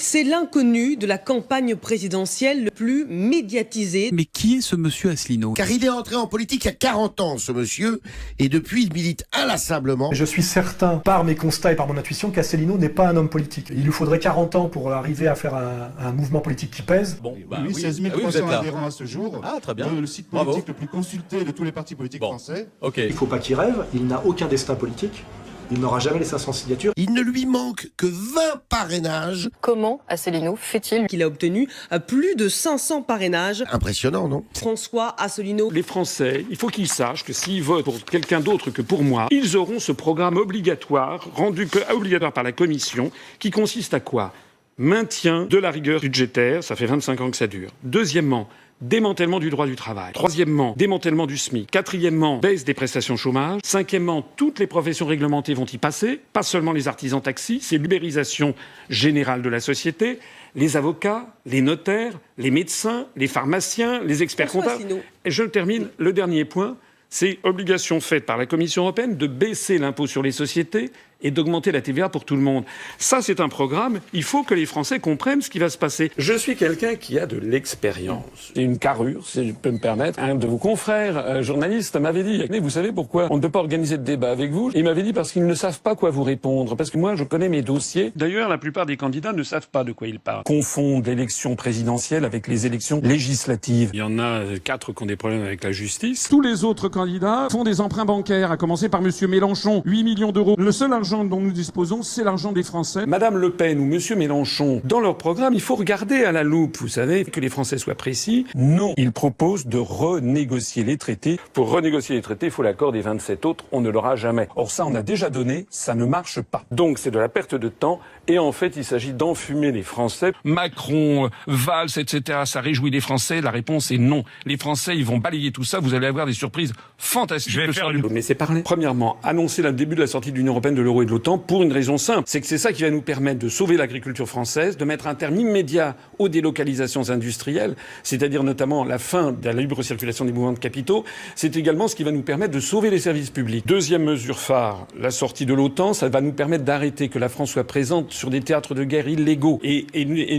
C'est l'inconnu de la campagne présidentielle le plus médiatisé. Mais qui est ce monsieur Asselineau? Car il est entré en politique il y a 40 ans, ce monsieur, et depuis il milite inlassablement. Je suis certain, par mes constats et par mon intuition, qu'Asselineau n'est pas un homme politique. Il lui faudrait 40 ans pour arriver à faire un mouvement politique qui pèse. Bon, oui, 16 300 adhérents à ce jour. Ah, très bien. Le site politique le plus consulté de tous les partis politiques français. Ok. Il ne faut pas qu'il rêve, il n'a aucun destin politique. Il n'aura jamais les 500 signatures. Il ne lui manque que 20 parrainages. Comment Asselineau fait-il qu'il a obtenu plus de 500 parrainages. Impressionnant, non? François Asselineau. Les Français, il faut qu'ils sachent que s'ils votent pour quelqu'un d'autre que pour moi, ils auront ce programme obligatoire, rendu obligatoire par la Commission, qui consiste à quoi? Maintien de la rigueur budgétaire, ça fait 25 ans que ça dure. Deuxièmement, démantèlement du droit du travail. Troisièmement, démantèlement du SMIC. Quatrièmement, baisse des prestations chômage. Cinquièmement, toutes les professions réglementées vont y passer, pas seulement les artisans taxis, c'est l'ubérisation générale de la société. Les avocats, les notaires, les médecins, les pharmaciens, les experts comptables. Et je termine, le dernier point, c'est obligation faite par la Commission européenne de baisser l'impôt sur les sociétés et d'augmenter la TVA pour tout le monde. Ça, c'est un programme. Il faut que les Français comprennent ce qui va se passer. Je suis quelqu'un qui a de l'expérience. J'ai une carrure, si je peux me permettre. Un de vos confrères journalistes m'avait dit, vous savez pourquoi on ne peut pas organiser de débat avec vous? Il m'avait dit parce qu'ils ne savent pas quoi vous répondre. Parce que moi, je connais mes dossiers. D'ailleurs, la plupart des candidats ne savent pas de quoi ils parlent. Confondent l'élection présidentielle avec les élections législatives. Il y en a 4 qui ont des problèmes avec la justice. Tous les autres candidats font des emprunts bancaires, à commencer par monsieur Mélenchon, 8 millions d'euros. Le seul argent dont nous disposons, c'est l'argent des Français. Madame Le Pen ou monsieur Mélenchon, dans leur programme, il faut regarder à la loupe, vous savez, que les Français soient précis. Non, ils proposent de renégocier les traités. Pour renégocier les traités, il faut l'accord des 27 autres, on ne l'aura jamais. Or ça, on a déjà donné, ça ne marche pas. Donc c'est de la perte de temps, et en fait, il s'agit d'enfumer les Français. Macron, Valls, etc., ça réjouit les Français, la réponse est non. Les Français, ils vont balayer tout ça, vous allez avoir des surprises fantastiques. Je vais faire une... Mais c'est parler. Premièrement, annoncer le début de la sortie de l'Union européenne, de l'euro et de l'OTAN pour une raison simple. C'est que c'est ça qui va nous permettre de sauver l'agriculture française, de mettre un terme immédiat aux délocalisations industrielles, c'est-à-dire notamment la fin de la libre circulation des mouvements de capitaux. C'est également ce qui va nous permettre de sauver les services publics. Deuxième mesure phare, la sortie de l'OTAN, ça va nous permettre d'arrêter que la France soit présente sur des théâtres de guerre illégaux et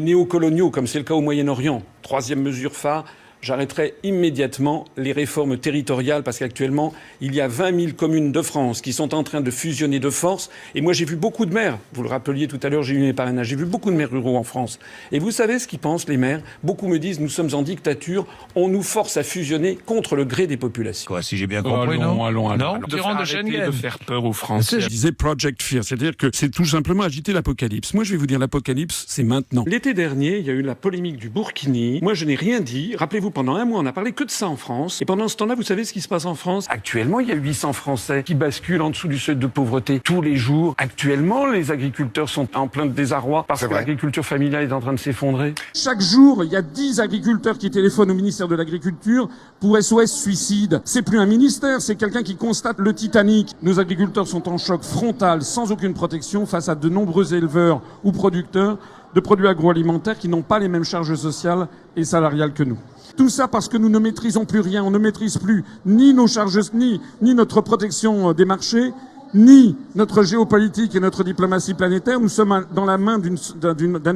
néocoloniaux, comme c'est le cas au Moyen-Orient. Troisième mesure phare, j'arrêterai immédiatement les réformes territoriales parce qu'actuellement, il y a 20 000 communes de France qui sont en train de fusionner de force. Et moi, j'ai vu beaucoup de maires. Vous le rappeliez tout à l'heure, j'ai eu mes parrainages. J'ai vu beaucoup de maires ruraux en France. Et vous savez ce qu'ils pensent, les maires? Beaucoup me disent, nous sommes en dictature, on nous force à fusionner contre le gré des populations. Quoi, si j'ai bien compris, Allons. de faire peur aux Français. Je disais Project Fear, c'est-à-dire que c'est tout simplement agiter l'apocalypse. Moi, je vais vous dire, l'apocalypse, c'est maintenant. L'été dernier, il y a eu la polémique du Burkini. Moi, je n'ai rien dit. Rappelez-vous, pendant un mois, on n'a parlé que de ça en France. Et pendant ce temps-là, vous savez ce qui se passe en France? Actuellement, il y a 800 Français qui basculent en dessous du seuil de pauvreté tous les jours. Actuellement, les agriculteurs sont en plein désarroi parce que l'agriculture familiale est en train de s'effondrer. Chaque jour, il y a 10 agriculteurs qui téléphonent au ministère de l'Agriculture pour SOS suicide. C'est plus un ministère, c'est quelqu'un qui constate le Titanic. Nos agriculteurs sont en choc frontal, sans aucune protection, face à de nombreux éleveurs ou producteurs de produits agroalimentaires qui n'ont pas les mêmes charges sociales et salariales que nous. Tout ça parce que nous ne maîtrisons plus rien, on ne maîtrise plus ni nos charges, ni notre protection des marchés, ni notre géopolitique et notre diplomatie planétaire. Nous sommes dans la main d'une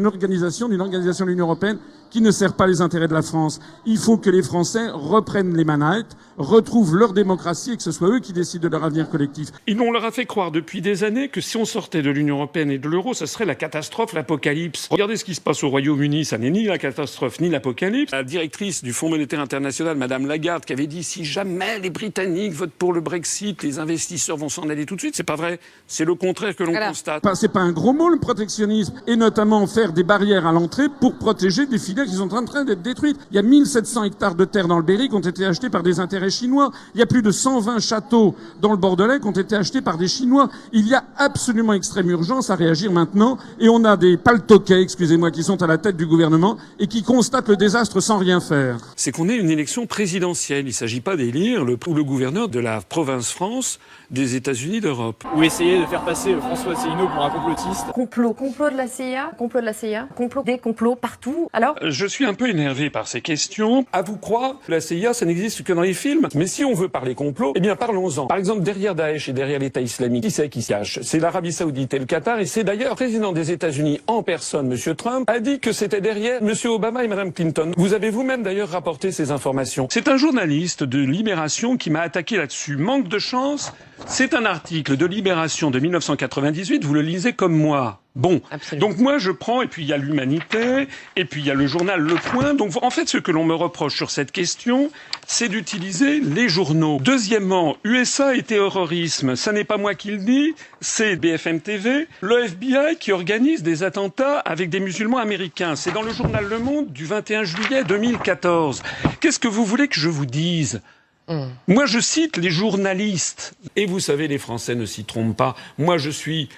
organisation de l'Union européenne qui ne sert pas les intérêts de la France. Il faut que les Français reprennent les manettes, retrouvent leur démocratie et que ce soit eux qui décident de leur avenir collectif. On leur a fait croire depuis des années que si on sortait de l'Union européenne et de l'euro, ce serait la catastrophe, l'apocalypse. Regardez ce qui se passe au Royaume-Uni, ça n'est ni la catastrophe ni l'apocalypse. La directrice du Fonds monétaire international, Madame Lagarde, qui avait dit si jamais les Britanniques votent pour le Brexit, les investisseurs vont s'en aller tout de suite. C'est pas vrai. C'est le contraire que l'on constate. C'est pas un gros mot, le protectionnisme. Et notamment faire des barrières à l'entrée pour protéger des filières qui sont en train d'être détruites. Il y a 1700 hectares de terre dans le Berry qui ont été achetés par des intérêts chinois. Il y a plus de 120 châteaux dans le Bordelais qui ont été achetés par des Chinois. Il y a absolument extrême urgence à réagir maintenant. Et on a des paltoquets, excusez-moi, qui sont à la tête du gouvernement et qui constatent le désastre sans rien faire. C'est qu'on ait une élection présidentielle. Il ne s'agit pas d'élire le gouverneur de la province France des États-Unis d'Europe. Ou essayer de faire passer François Asselineau pour un complotiste. Complot de la CIA, complot, des complots partout. Alors je suis un peu énervé par ces questions. À vous croire, la CIA, ça n'existe que dans les films. Mais si on veut parler complot, eh bien parlons-en. Par exemple, derrière Daesh et derrière l'État islamique, qui c'est qui se cache? C'est l'Arabie Saoudite et le Qatar. Et c'est d'ailleurs le président des États-Unis en personne, Monsieur Trump, a dit que c'était derrière Monsieur Obama et Madame Clinton. Vous avez vous-même d'ailleurs rapporté ces informations. C'est un journaliste de Libération qui m'a attaqué là-dessus. Manque de chance. C'est un article de Libération de 1998. Vous le lisez comme moi. Bon, absolument. Donc moi je prends, et puis il y a l'Humanité, et puis il y a le journal Le Point. Donc en fait ce que l'on me reproche sur cette question, c'est d'utiliser les journaux. Deuxièmement, USA et terrorisme, ça n'est pas moi qui le dis, c'est BFM TV, le FBI qui organise des attentats avec des musulmans américains. C'est dans le journal Le Monde du 21 juillet 2014. Qu'est-ce que vous voulez que je vous dise ? Moi je cite les journalistes. Et vous savez, les Français ne s'y trompent pas. Moi je suis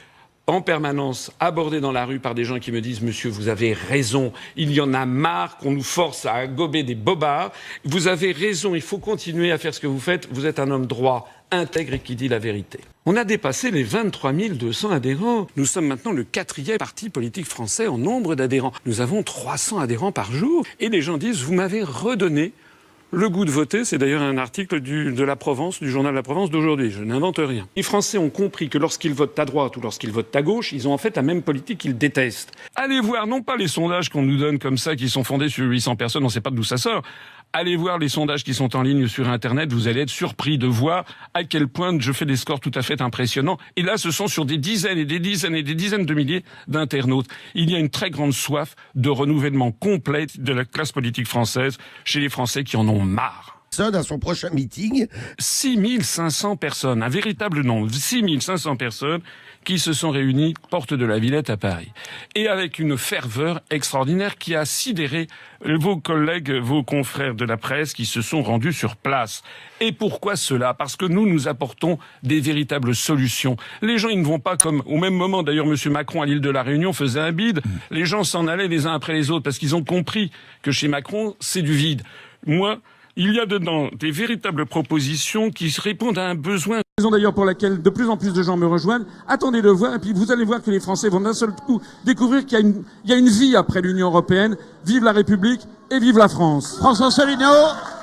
en permanence abordé dans la rue par des gens qui me disent « Monsieur, vous avez raison, il y en a marre qu'on nous force à gober des bobards. Vous avez raison, il faut continuer à faire ce que vous faites. Vous êtes un homme droit, intègre et qui dit la vérité. » On a dépassé les 23 200 adhérents. Nous sommes maintenant le 4e parti politique français en nombre d'adhérents. Nous avons 300 adhérents par jour. Et les gens disent « Vous m'avez redonné le goût de voter », c'est d'ailleurs un article de La Provence, du journal La Provence d'aujourd'hui. Je n'invente rien. Les Français ont compris que lorsqu'ils votent à droite ou lorsqu'ils votent à gauche, ils ont en fait la même politique qu'ils détestent. Allez voir, non pas les sondages qu'on nous donne comme ça, qui sont fondés sur 800 personnes, on ne sait pas d'où ça sort. Allez voir les sondages qui sont en ligne sur Internet, vous allez être surpris de voir à quel point je fais des scores tout à fait impressionnants. Et là, ce sont sur des dizaines et des dizaines et des dizaines de milliers d'internautes. Il y a une très grande soif de renouvellement complet de la classe politique française chez les Français qui en ont marre. À son prochain meeting. 6500 personnes, un véritable nombre, 6500 personnes qui se sont réunies porte de la Villette à Paris. Et avec une ferveur extraordinaire qui a sidéré vos collègues, vos confrères de la presse qui se sont rendus sur place. Et pourquoi cela? Parce que nous apportons des véritables solutions. Les gens, ils ne vont pas comme, au même moment d'ailleurs, M. Macron à l'île de la Réunion faisait un bide. Les gens s'en allaient les uns après les autres parce qu'ils ont compris que chez Macron, c'est du vide. Moi, il y a dedans des véritables propositions qui répondent à un besoin. Raison d'ailleurs pour laquelle de plus en plus de gens me rejoignent. Attendez de voir, et puis vous allez voir que les Français vont d'un seul coup découvrir qu'il y a une vie après l'Union européenne. Vive la République et vive la France. François Asselineau.